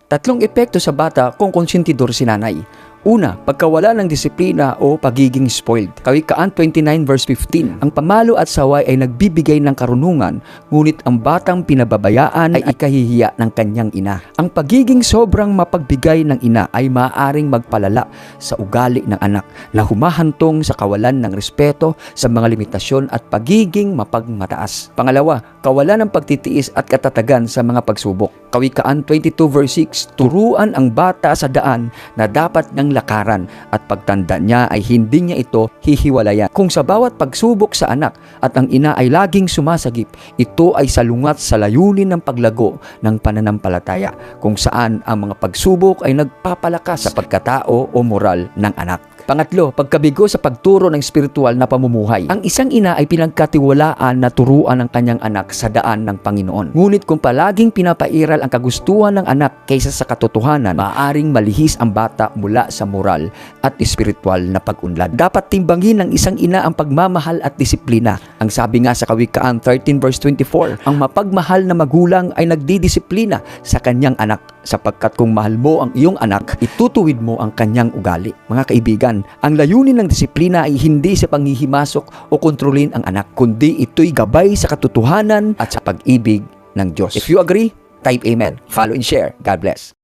Tatlong epekto sa bata kung konsentidor si nanay. Una, pagkawala ng disiplina o pagiging spoiled. Kawikaan 29 verse 15. Ang pamalo at saway ay nagbibigay ng karunungan, ngunit ang batang pinababayaan ay ikahihiya ng kanyang ina. Ang pagiging sobrang mapagbigay ng ina ay maaaring magpalala sa ugali ng anak na humahantong sa kawalan ng respeto sa mga limitasyon at pagiging mapagmataas. Pangalawa, kawalan ng pagtitiis at katatagan sa mga pagsubok. Kawikaan 22 verse 6. Turuan ang bata sa daan na dapat ng lakaran at pagtanda niya ay hindi niya ito hihiwalayan. Kung sa bawat pagsubok sa anak at ang ina ay laging sumasagip, ito ay salungat sa layunin ng paglago ng pananampalataya kung saan ang mga pagsubok ay nagpapalakas sa pagkatao o moral ng anak. Pangatlo, pagkabigo sa pagturo ng espiritual na pamumuhay. Ang isang ina ay pinagkatiwalaan na turuan ang kanyang anak sa daan ng Panginoon. Ngunit kung palaging pinapairal ang kagustuhan ng anak kaysa sa katotohanan, maaaring malihis ang bata mula sa moral at espiritual na pag-unlad. Dapat timbangin ng isang ina ang pagmamahal at disiplina. Ang sabi nga sa Kawikaan 13 verse 24, ang mapagmahal na magulang ay nagdidisiplina sa kanyang anak, sapagkat kung mahal mo ang iyong anak, itutuwid mo ang kanyang ugali. Mga kaibigan, ang layunin ng disiplina ay hindi sa panghihimasok o kontrolin ang anak, kundi ito'y gabay sa katotohanan at sa pag-ibig ng Diyos. If you agree, type amen. Follow and share. God bless.